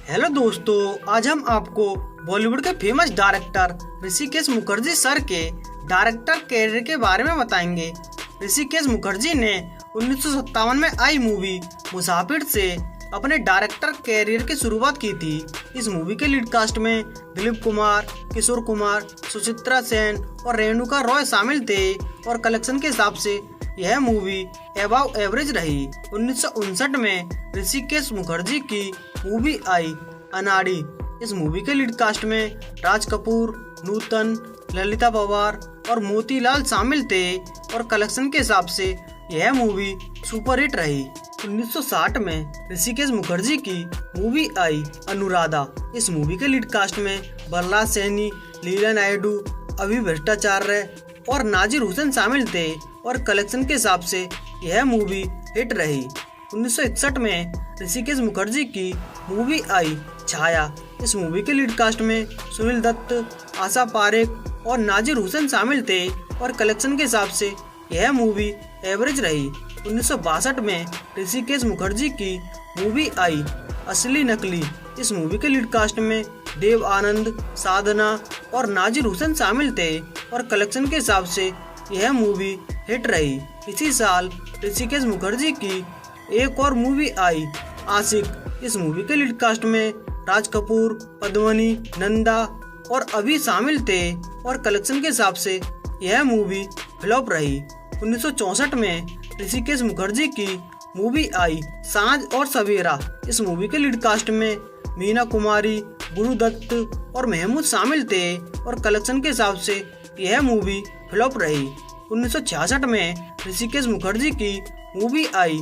Hello दोस्तों, आज हम आपको बॉलीवुड के famous director Rishikesh Mukherjee sir के डायरेक्टर कैरियर के बारे में बताएंगे। ऋषिकेश मुखर्जी ने 1957 में आई मूवी मुसाफिर से अपने डायरेक्टर कैरियर की शुरुआत की थी। इस मूवी के लीड कास्ट में दिलीप कुमार, किशोर कुमार, सुचित्रा सेन और रेणुका रॉय शामिल थे और कलेक्शन के हिसाब से यह मूवी अबव एवरेज रही। 1959 में ऋषिकेश मुखर्जी की मूवी आई अनाड़ी। इस मूवी के लीड कास्ट में राज कपूर, नूतन, ललिता पवार और मोतीलाल शामिल थे और कलेक्शन के हिसाब से यह मूवी सुपरहिट रही। 1960 में ऋषिकेश मुखर्जी की मूवी आई अनुराधा। इस मूवी के लीड कास्ट में बलराज सैनी, लीला नायडू, अभि भट्टाचार्य और नाजिर हुसैन शामिल थे और कलेक्शन के हिसाब से यह मूवी हिट रही। 1961 में ऋषिकेश मुखर्जी की मूवी आई छाया। इस मूवी के लीड कास्ट में सुनील दत्त, आशा पारेख और नाजिर हुसैन शामिल थे और कलेक्शन के हिसाब से यह मूवी एवरेज रही। 1962 में ऋषिकेश मुखर्जी की मूवी आई असली नकली। इस मूवी के लीड कास्ट में देव आनंद, साधना और नाजिर हुसैन शामिल थे और कलेक्शन के हिसाब से यह मूवी हिट रही। इसी साल ऋषिकेश मुखर्जी की एक और मूवी आई आशिक। इस मूवी के लीड कास्ट में राज कपूर, पद्मिनी, नंदा और अभी शामिल थे और कलेक्शन के हिसाब से यह मूवी फ्लॉप रही। 1964 में ऋषिकेश मुखर्जी की मूवी आई सांझ और सवेरा। इस मूवी के लीड कास्ट में मीना कुमारी, गुरुदत्त और महमूद शामिल थे और कलेक्शन के हिसाब से यह मूवी फ्लॉप रही। 1966 में ऋषिकेश मुखर्जी की मूवी आई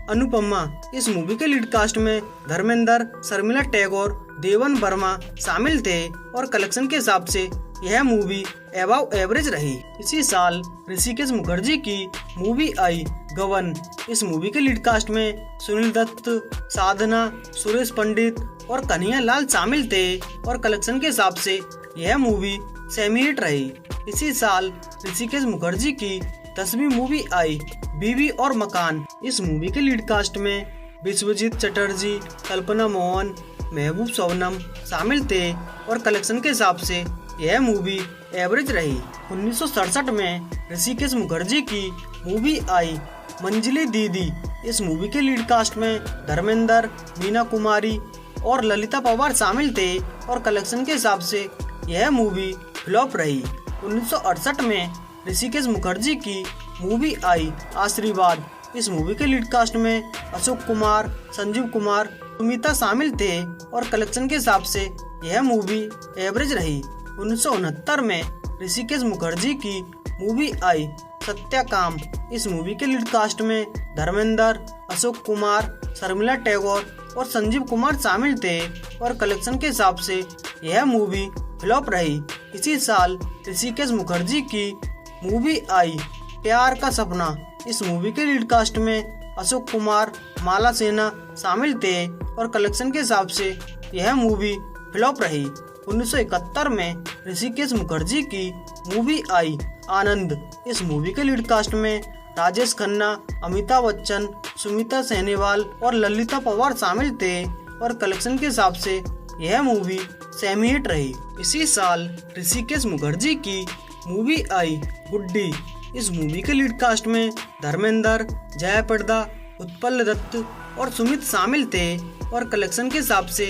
अनुपमा। इस मूवी के लीड कास्ट में धर्मेंद्र, शर्मिला टैगोर, देवन वर्मा शामिल थे और कलेक्शन के हिसाब से यह मूवी अबव एवरेज रही। इसी साल ऋषिकेश मुखर्जी की मूवी आई गबन। इस मूवी के लीड कास्ट में सुनील दत्त, साधना, सुरेश पंडित और कन्हैया लाल शामिल थे और कलेक्शन के हिसाब से यह मूवी सेमी हिट रही। इसी साल ऋषिकेश मुखर्जी की 10वीं मूवी आई बीवी और मकान। इस मूवी के लीड कास्ट में विश्वजीत चटर्जी, कल्पना मोहन, महबूब सोनम शामिल थे और कलेक्शन के हिसाब से यह मूवी एवरेज रही। 1967 में ऋषिकेश मुखर्जी की मूवी आई मंजली दीदी। इस मूवी के लीड कास्ट में धर्मेंद्र, मीना कुमारी और ललिता पवार शामिल थे और कलेक्शन के हिसाब से यह मूवी फ्लॉप रही। 1968 में ऋषिकेश मुखर्जी की मूवी आई आशीर्वाद। इस मूवी के लीड कास्ट में अशोक कुमार, संजीव कुमार, सुमिता शामिल थे और कलेक्शन के हिसाब से यह मूवी एवरेज रही। 1969 में ऋषिकेश मुखर्जी की मूवी आई सत्याकाम। इस मूवी के लीड कास्ट में धर्मेंद्र, अशोक कुमार, शर्मिला टैगोर और संजीव कुमार शामिल थे और कलेक्शन के हिसाब से यह मूवी फ्लॉप रही। इसी साल ऋषिकेश मुखर्जी की मूवी आई प्यार का सपना। इस मूवी के लीड कास्ट में अशोक कुमार, माला सेना शामिल थे और कलेक्शन के हिसाब से यह मूवी फ्लॉप रही। 1971 में ऋषिकेश मुखर्जी की मूवी आई आनंद। इस मूवी के लीड कास्ट में राजेश खन्ना, अमिताभ बच्चन, सुमिता सेनेवाल और ललिता पवार शामिल थे और कलेक्शन के हिसाब से यह मूवी सेमी हिट रही। इसी साल ऋषिकेश मुखर्जी की मूवी आई गुड्डी। इस मूवी के लीड कास्ट में धर्मेंद्र, जया प्रदा, उत्पल दत्त और सुमित शामिल थे और कलेक्शन के हिसाब से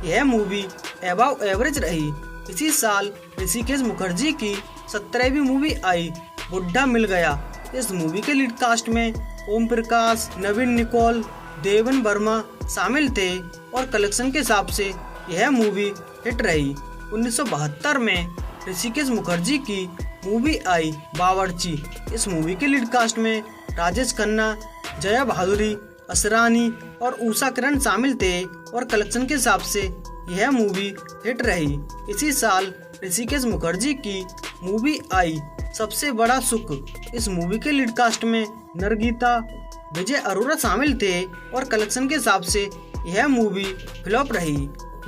यह मूवी अबव एवरेज रही। इसी साल ऋषिकेश मुखर्जी की 17वीं मूवी आई बुढ़ा मिल गया। इस मूवी के लीड कास्ट में ओम प्रकाश, नवीन निकोल, देवन वर्मा शामिल थे और कलेक्शन के हिसाब से यह मूवी हिट रही। 1972 में ऋषिकेश मुखर्जी की मूवी आई बावर्ची। इस मूवी के लीड कास्ट में राजेश खन्ना, जया भादुरी, असरानी और उषा किरण शामिल थे और कलेक्शन के हिसाब से यह मूवी हिट रही। इसी साल ऋषिकेश मुखर्जी की मूवी आई सबसे बड़ा सुख। इस मूवी के लीड कास्ट में नरगीता, विजय अरोरा शामिल थे और कलेक्शन के हिसाब से यह मूवी फ्लॉप रही।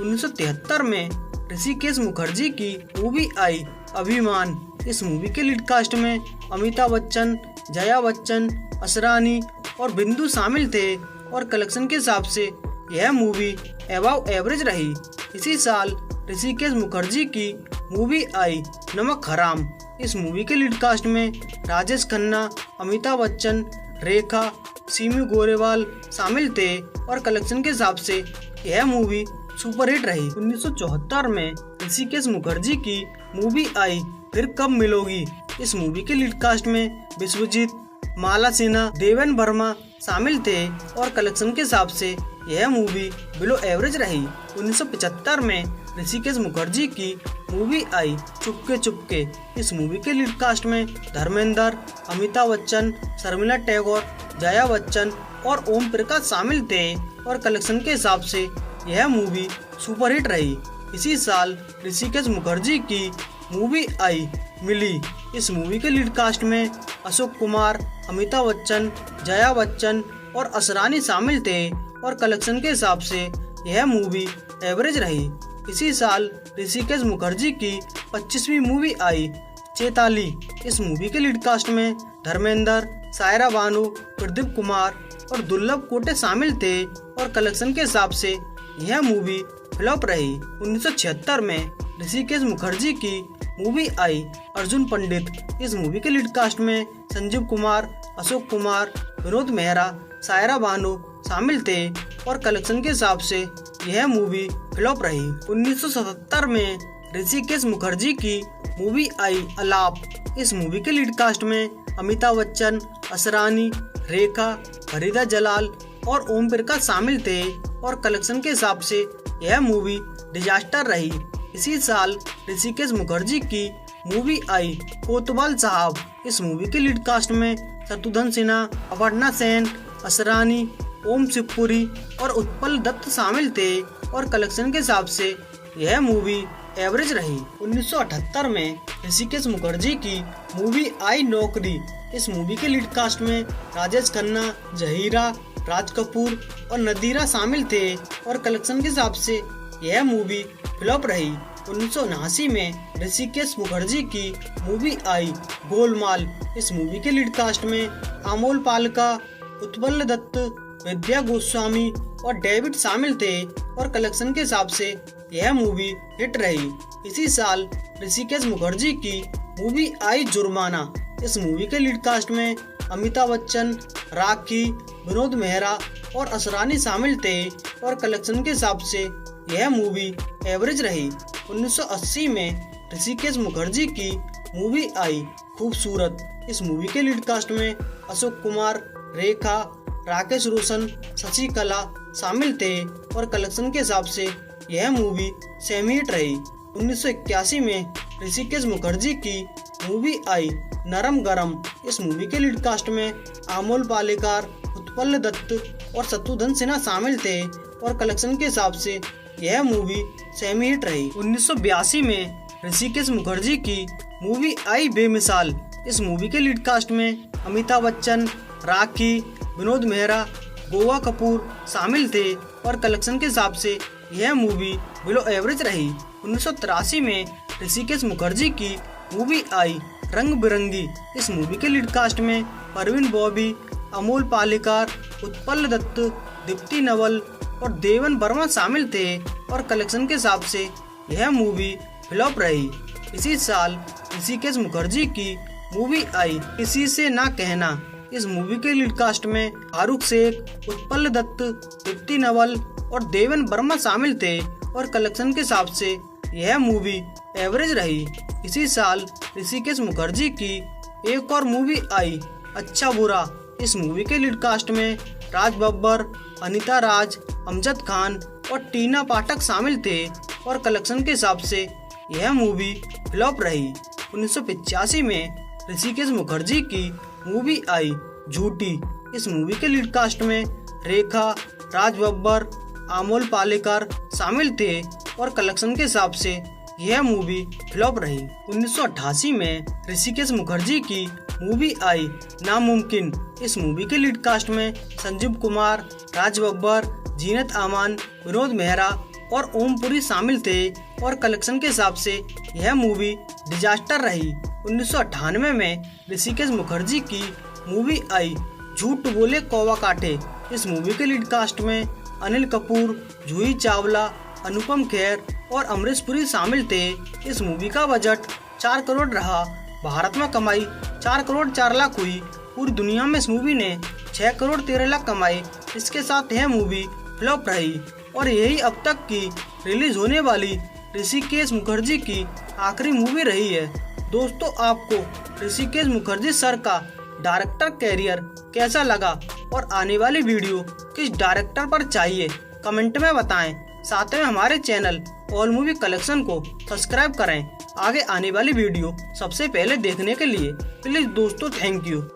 1973 में ऋषिकेश मुखर्जी की मूवी आई अभिमान। इस मूवी के लीड कास्ट में अमिताभ बच्चन, जया बच्चन, असरानी और बिंदु शामिल थे और कलेक्शन के हिसाब से यह मूवी एबव एवरेज रही। इसी साल ऋषिकेश मुखर्जी की मूवी आई नमक हराम। इस मूवी के लीड कास्ट में राजेश खन्ना, अमिताभ बच्चन, रेखा, सीमी गोरेवाल शामिल थे और कलेक्शन के हिसाब से यह मूवी सुपरहिट रही। 1974 में ऋषिकेश मुखर्जी की मूवी आई फिर कब मिलोगी। इस मूवी के लीड कास्ट में विश्वजीत, माला सिन्हा, देवेन वर्मा शामिल थे और कलेक्शन के हिसाब से यह मूवी बिलो एवरेज रही। 1975 में ऋषिकेश मुखर्जी की मूवी आई चुपके चुपके। इस मूवी के लीड कास्ट में धर्मेंद्र, अमिताभ बच्चन, शर्मिला टैगोर, जया बच्चन और ओम प्रकाश शामिल थे और कलेक्शन के हिसाब से यह मूवी सुपरहिट रही। इसी साल ऋषिकेश मुखर्जी की मूवी आई मिली। इस मूवी के लीड कास्ट में अशोक कुमार, अमिताभ बच्चन, जया बच्चन और असरानी शामिल थे और कलेक्शन के हिसाब से यह मूवी एवरेज रही। इसी साल ऋषिकेश मुखर्जी की 25वीं मूवी आई चेताली। इस मूवी के लीड कास्ट में धर्मेंद्र, सायरा बानू, प्रदीप कुमार और दुर्लभ कोटे शामिल थे और कलेक्शन के हिसाब से यह मूवी फ्लॉप रही। 1976 में ऋषिकेश मुखर्जी की मूवी आई अर्जुन पंडित। इस मूवी के लीड कास्ट में संजीव कुमार, अशोक कुमार, विनोद मेहरा, सायरा बानू शामिल थे और कलेक्शन के हिसाब से यह मूवी फ्लॉप रही। 1977 में ऋषिकेश मुखर्जी की मूवी आई अलाप। इस मूवी के लीड कास्ट में अमिताभ बच्चन, असरानी, रेखा, फरीदा जलाल और ओम प्रकाश शामिल थे और कलेक्शन के हिसाब से यह मूवी डिजास्टर रही। इसी साल ऋषिकेश मुखर्जी की मूवी आई कोतवाल साहब। इस मूवी के लीड कास्ट में शत्रुघ्न सिन्हा, अपर्णा सेन, असरानी, ओम शिवपुरी और उत्पल दत्त शामिल थे और कलेक्शन के हिसाब से यह मूवी एवरेज रही। 1978 में ऋषिकेश मुखर्जी की मूवी आई नौकरी। इस मूवी के लीड कास्ट में राजेश खन्ना, जहीरा, राज कपूर और नदीरा शामिल थे और कलेक्शन के हिसाब से यह मूवी फ्लॉप रही। 1979 में ऋषिकेश मुखर्जी की मूवी आई गोलमाल। इस मूवी के लीड कास्ट में अमोल पालका, उत्पल दत्त, विद्या गोस्वामी और डेविड शामिल थे और कलेक्शन के हिसाब से यह मूवी हिट रही। इसी साल ऋषिकेश मुखर्जी की मूवी आई जुर्माना। इस मूवी के लीड कास्ट में अमिताभ बच्चन, राखी, विनोद मेहरा और असरानी शामिल थे और कलेक्शन के हिसाब से यह मूवी एवरेज रही। 1980 में ऋषिकेश मुखर्जी की मूवी आई खूबसूरत। इस मूवी के लीड कास्ट में अशोक कुमार, रेखा, राकेश रोशन, शशि कला शामिल थे और कलेक्शन के हिसाब से यह मूवी सेमी हिट रही। 1981 में ऋषिकेश मुखर्जी की मूवी आई नरम गरम। इस मूवी के लीड कास्ट में अमोल पालेकर, उत्पल दत्त और शत्रुघ्न सिन्हा शामिल थे और कलेक्शन के हिसाब से यह मूवी सेमी हिट रही। 1982 में ऋषिकेश मुखर्जी की मूवी आई बेमिसाल। इस मूवी के लीड कास्ट में अमिताभ बच्चन, राखी, विनोद मेहरा, गोवा कपूर शामिल थे और कलेक्शन के हिसाब से यह मूवी बिलो एवरेज रही। 1983 में ऋषिकेश मुखर्जी की मूवी आई रंग बिरंगी। इस मूवी के लीड कास्ट में परवीन बॉबी, अमोल पालेकर, उत्पल दत्त, दीप्ति नवल और देवन वर्मा शामिल थे और कलेक्शन के हिसाब से यह मूवी फ्लॉप रही। इसी साल ऋषिकेश मुखर्जी की मूवी आई किसी से ना कहना। इस मूवी के लीड कास्ट में फारूक शेख, उत्पल दत्त, दीप्ति नवल और देवन वर्मा शामिल थे और कलेक्शन के हिसाब से यह मूवी एवरेज रही। इसी साल ऋषिकेश मुखर्जी की एक और मूवी आई अच्छा बुरा। इस मूवी के लीड कास्ट में राज बब्बर, अनीता राज, अमजद खान और टीना पाठक शामिल थे और कलेक्शन के हिसाब से यह मूवी फ्लॉप रही। 1985 में ऋषिकेश मुखर्जी की मूवी आई झूठी। इस मूवी के लीड कास्ट में रेखा, राज बब्बर, अमोल पालेकर शामिल थे और कलेक्शन के हिसाब से यह मूवी फ्लॉप रही। 1988 में ऋषिकेश मुखर्जी की मूवी आई नामुमकिन। इस मूवी के लीड कास्ट में संजीव कुमार, राज बब्बर, जीनत अमान, विनोद मेहरा और ओमपुरी शामिल थे और कलेक्शन के हिसाब से यह मूवी डिजास्टर रही। 1998 में ऋषिकेश मुखर्जी की मूवी आई झूठ बोले कौवा काटे। इस मूवी के लीड कास्ट में अनिल कपूर, जूही चावला, अनुपम खेर और अमरीश पुरी शामिल थे। इस मूवी का बजट 4 करोड़ रहा। भारत में कमाई 4 करोड़ 4 लाख हुई। पूरी दुनिया में इस मूवी ने 6 करोड़ 13 लाख कमाए। इसके साथ यह मूवी फ्लॉप रही और यही अब तक की रिलीज होने वाली ऋषिकेश मुखर्जी की आखिरी मूवी रही है। दोस्तों, आपको ऋषिकेश मुखर्जी सर का डायरेक्टर कैरियर कैसा लगा और आने वाली वीडियो किस डायरेक्टर पर चाहिए, कमेंट में बताएं। साथ में हमारे चैनल ऑल मूवी कलेक्शन को सब्सक्राइब करें आगे आने वाली वीडियो सबसे पहले देखने के लिए। प्लीज दोस्तों, थैंक यू।